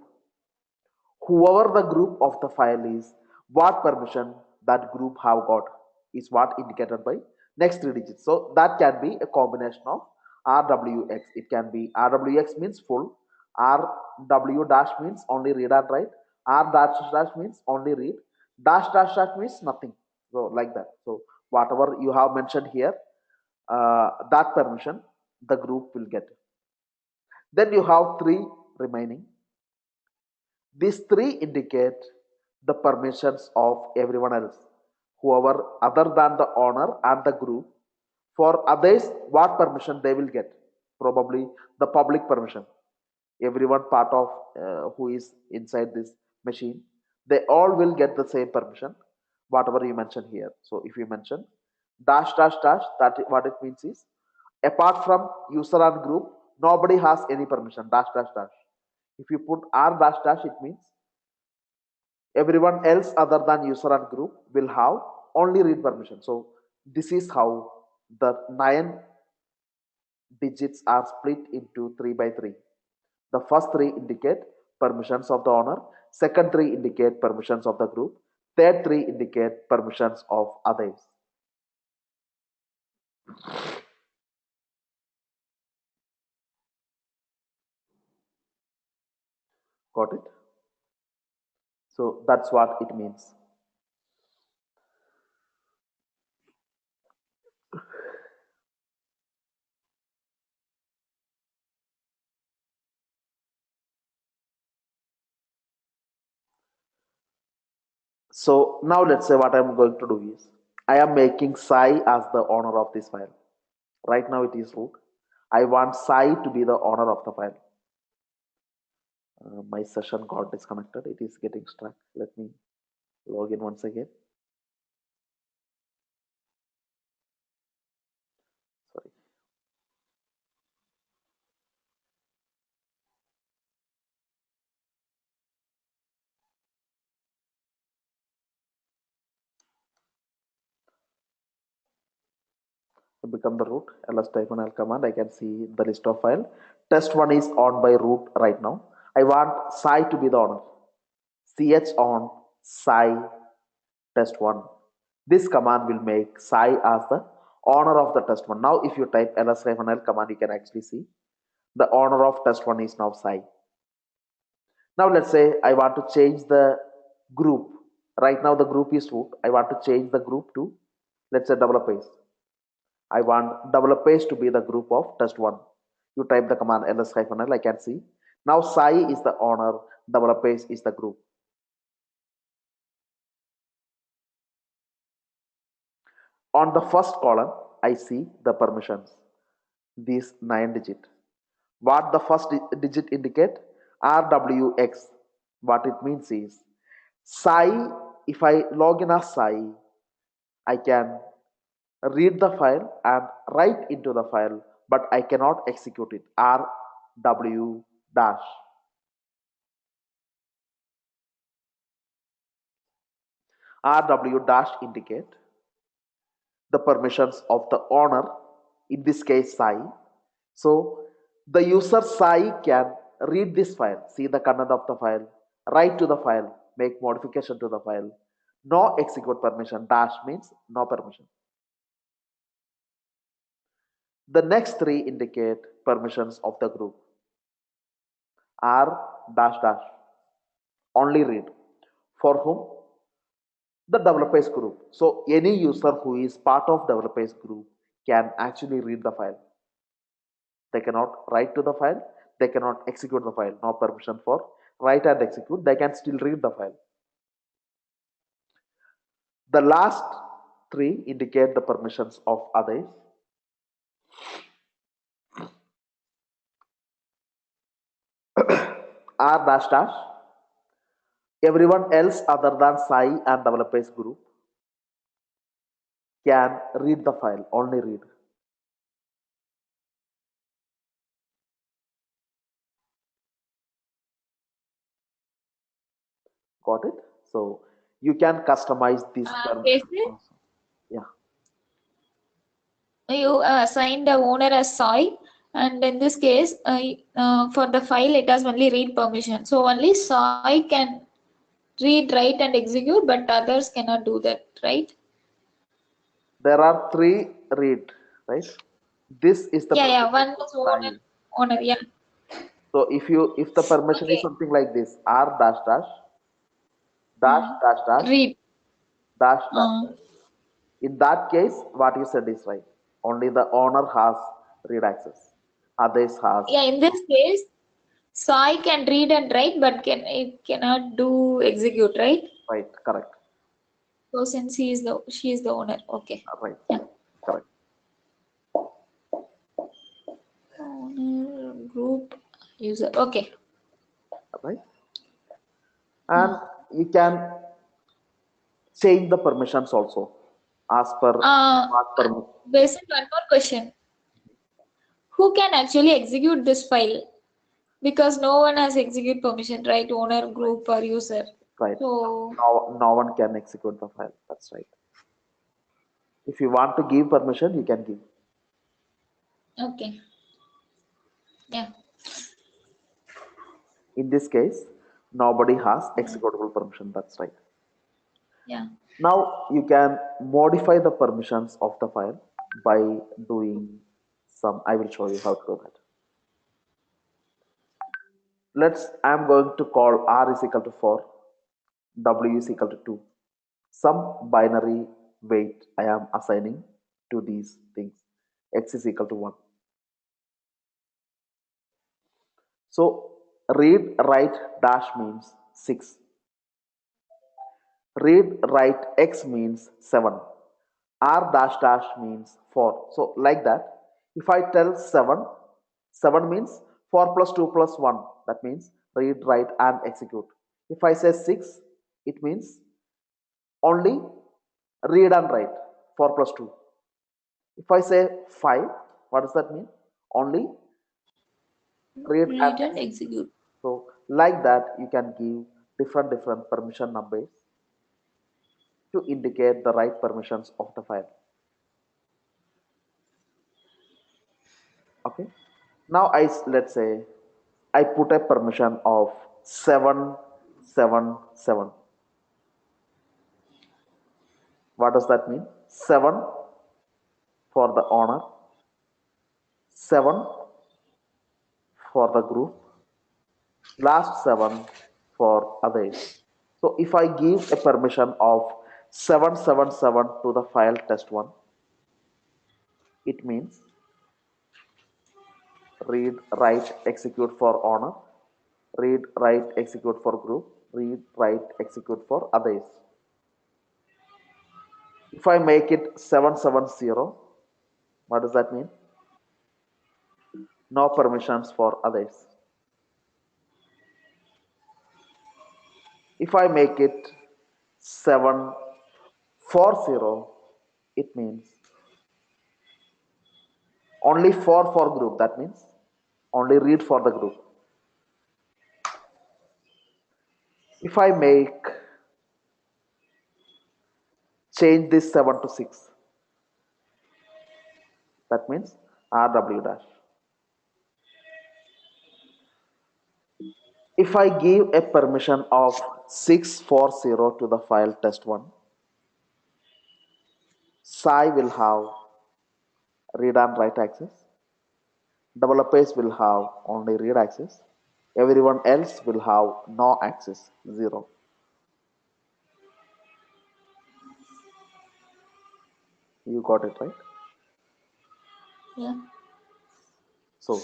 Whoever the group of the file is, what permission that group have got is what indicated by next 3 digits. So that can be a combination of RWX. It can be RWX means full, RW dash means only read and write, R dash dash means only read, dash dash dash means nothing. So like that. So whatever you have mentioned here, that permission the group will get. Then you have 3 remaining. These 3 indicate the permissions of everyone else, whoever other than the owner and the group. For others, what permission they will get? Probably the public permission. Everyone part of who is inside this machine, they all will get the same permission, whatever you mention here. So if you mention dash dash dash, that what it means is apart from user and group, nobody has any permission. Dash dash dash. If you put R dash dash, it means everyone else other than user and group will have only read permission. So this is how the 9 digits are split into 3 by 3. The first 3 indicate permissions of the owner, second 3 indicate permissions of the group, third 3 indicate permissions of others. Got it? So that's what it means. So now let's say what I'm going to do is I am making Sai as the owner of this file. Right now it is root. I want Sai to be the owner of the file. My session got disconnected. It is getting stuck. Let me log in once again. Sorry. Become the root. ls-l command. I can see the list of file. Test1 is on by root right now. I want Sai to be the owner. Ch on Sai test1. This command will make Sai as the owner of the test1. Now, if you type ls-l command, you can actually see the owner of test1 is now Sai. Now, let's say I want to change the group. Right now, the group is root. I want to change the group to, let's say, developers. I want developers to be the group of test1. You type the command ls-l, I can see. Now, Sai is the owner, developers is the group. On the first column, I see the permissions, these 9 digit. What the first digit indicate? RWX. What it means is, Sai, if I log in as Sai, I can read the file and write into the file, but I cannot execute it. RW dash. RW dash indicate the permissions of the owner, in this case Sai. So the user Sai can read this file, see the content of the file, write to the file, make modification to the file. No execute permission. Dash means no permission. The next three indicate permissions of the group. R dash dash. Only read. For whom? The developers group. So any user who is part of developers group can actually read the file. They cannot write to the file. They cannot execute the file. No permission for write and execute. They can still read the file. The last three indicate the permissions of others. R dash dash. Everyone else other than Sai and developers group can read the file. Only read. Got it? So you can customize this permission also. Yeah. You assigned the owner as Sai, and in this case, for the file, it has only read permission. So only Sai can read, write, and execute, but others cannot do that, right? There are three read, right? This is the Yeah. permission One for is Sai. owner, yeah. So if the permission is Okay. something like this, R dash dash dash dash dash Read. dash dash Uh, dash. In that case, what you said is right. Only the owner has read access. Others has yeah, in this case, Sai can read and write, but it cannot do execute, right? right. Correct. So since she is the owner, okay. Right. Yeah. Correct. Owner group user. Okay. Right. And you can change the permissions also as per Uh, what permission. Basic, one more question. Who can actually execute this file? Because no one has execute permission, right? Owner, group, or user. Right. So, No one can execute the file. That's right. If you want to give permission, you can give. okay. Yeah. In this case, nobody has executable permission. That's right. Yeah. Now you can modify the permissions of the file by doing some. I will show you how to do that. I'm going to call R is equal to 4, W is equal to 2. Some binary weight I am assigning to these things. X is equal to 1. So read write dash means 6. Read write X means 7. R dash dash means 4. So like that, If I tell 7, 7 means 4 plus 2 plus 1. That means read, write, and execute. If I say 6, it means only read and write 4 plus 2. If I say 5, what does that mean? Only read and Read and execute. execute. So like that, you can give different permission numbers to indicate the right permissions of the file. Okay. Now let's say I put a permission of 777. What does that mean? 7 for the owner, 7 for the group, last 7 for others. So if I give a permission of 777 to the file test1, it means read, write, execute for owner, read, write, execute for group, read, write, execute for others. If I make it 770, what does that mean? No permissions for others. If I make it 740, it means only 4 for group. That means only read for the group. If I make change this 7 to 6, that means RW dash. If I give a permission of 640 to the file test1, Sai will have read and write access. Developers will have only read access. Everyone else will have no access, 0. You got it right? Yeah. So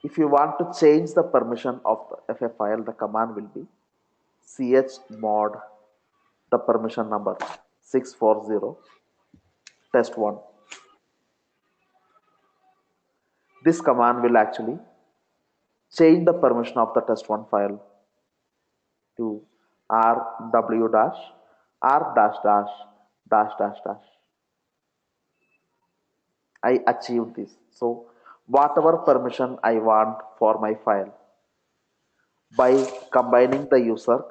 if you want to change the permission of a file, the command will be chmod the permission number 640 test1. This command will actually change the permission of the test1 file to rw dash r dash dash dash dash dash. I achieved this. So whatever permission I want for my file, by combining the user,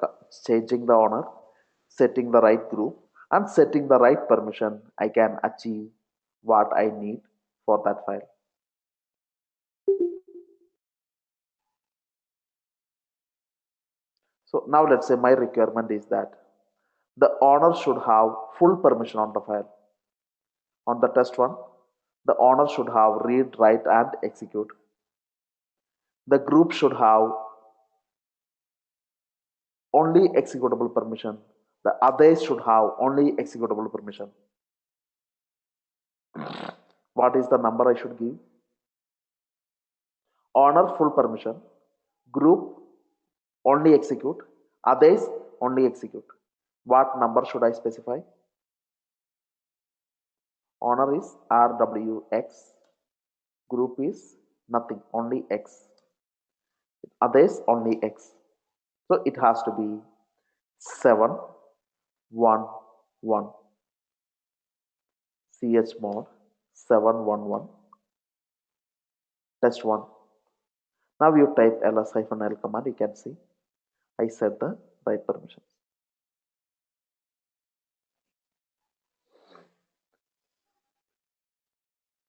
changing the owner, setting the right group, and setting the right permission, I can achieve what I need for that file. So now let's say my requirement is that the owner should have full permission on the file. On the test1, the owner should have read, write, and execute. The group should have only executable permission. The others should have only executable permission. What is the number I should give? Owner full permission, group only execute, others only execute. What number should I specify? Owner is RWX, group is nothing, only X, others only X. So it has to be 7 1 1 chmod 711 test1. Now you type ls-l command, you can see I set the right permissions.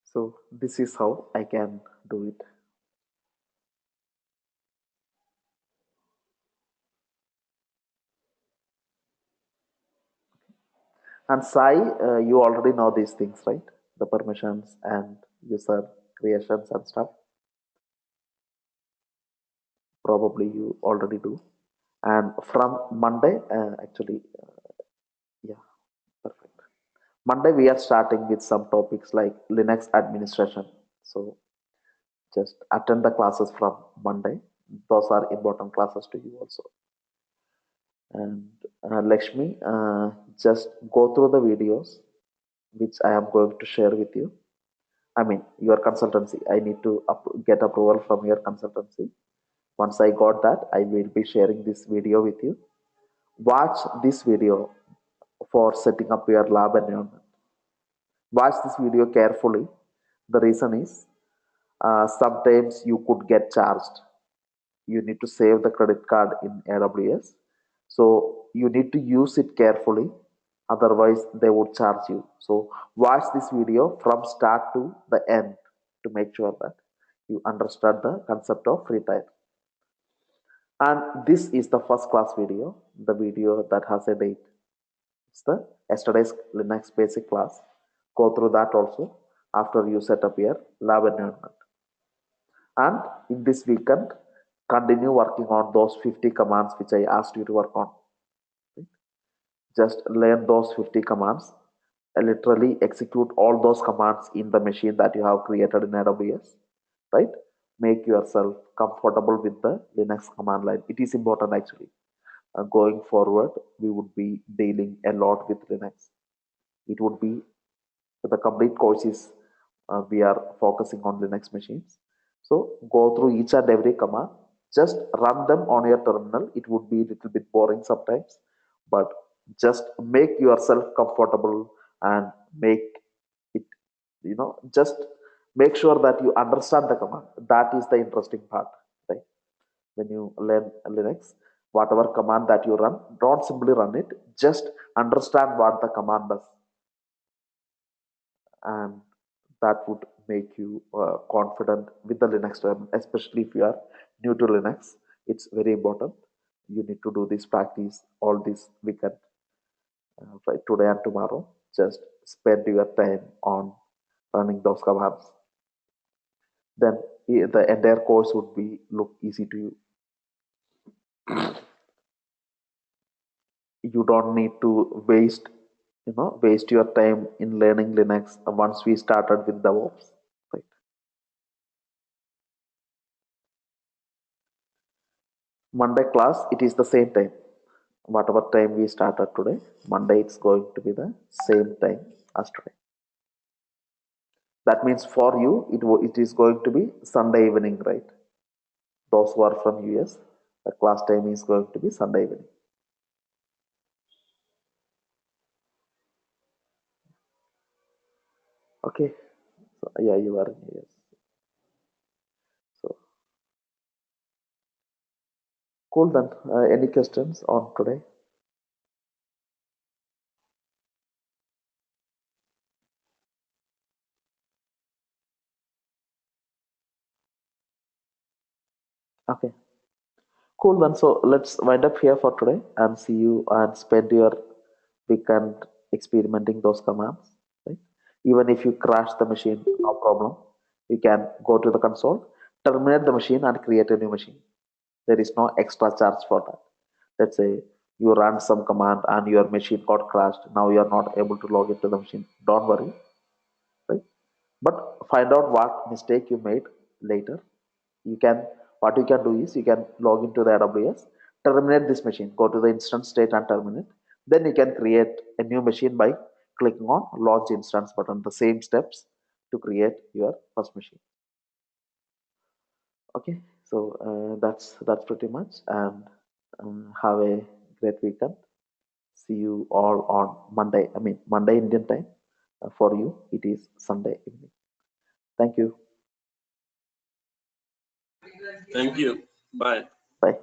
So this is how I can do it. And Sai, you already know these things, right? The permissions and user creations and stuff. Probably you already do. And from Monday, yeah, perfect. Monday we are starting with some topics like Linux administration. So just attend the classes from Monday. Those are important classes to you also. And Lakshmi, just go through the videos which I am going to share with you. I mean your consultancy. I need to get approval from your consultancy. Once I got that, I will be sharing this video with you. Watch this video for setting up your lab environment. Watch this video carefully. The reason is sometimes you could get charged. You need to save the credit card in AWS. So you need to use it carefully. Otherwise, they would charge you. So watch this video from start to the end to make sure that you understand the concept of free tier. And this is the first class video, the video that has a date. It's the yesterday's Linux basic class. Go through that also after you set up your lab environment. And in this weekend, continue working on those 50 commands which I asked you to work on. Just learn those 50 commands and literally execute all those commands in the machine that you have created in AWS, right? Make yourself comfortable with the Linux command line. It is important actually. Going forward, we would be dealing a lot with Linux. It would be the complete courses we are focusing on Linux machines. So go through each and every command. Just run them on your terminal. It would be a little bit boring sometimes, but just make yourself comfortable and make it, just make sure that you understand the command. That is the interesting part, right? When you learn Linux, whatever command that you run, don't simply run it, just understand what the command does. And that would make you confident with the Linux term, especially if you are new to Linux. It's very important. You need to do this practice all this weekend, right? Today and tomorrow. Just spend your time on running those commands. Then the entire course would be look easy to you. You don't need to waste your time in learning Linux once we started with DevOps, right? Monday class, it is the same time. Whatever time we started today, Monday it's going to be the same time as today. That means for you, it is going to be Sunday evening, right? Those who are from US, the class time is going to be Sunday evening. Okay, so yeah, you are in US. So cool then. Any questions on today? Okay, cool then. So let's wind up here for today and see you and spend your weekend experimenting those commands, right? Even if you crash the machine, no problem. You can go to the console, terminate the machine, and create a new machine. There is no extra charge for that. Let's say you run some command and your machine got crashed. Now you are not able to log into the machine. Don't worry, right? But find out what mistake you made later. You can what you can do is you can log into the AWS, terminate this machine, go to the instance state and terminate. Then you can create a new machine by clicking on launch instance button. The same steps to create your first machine. Okay, so that's pretty much, and have a great weekend. See you all on Monday. I mean Monday Indian time. For you, it is Sunday evening. Thank you. Thank you. Bye. Bye.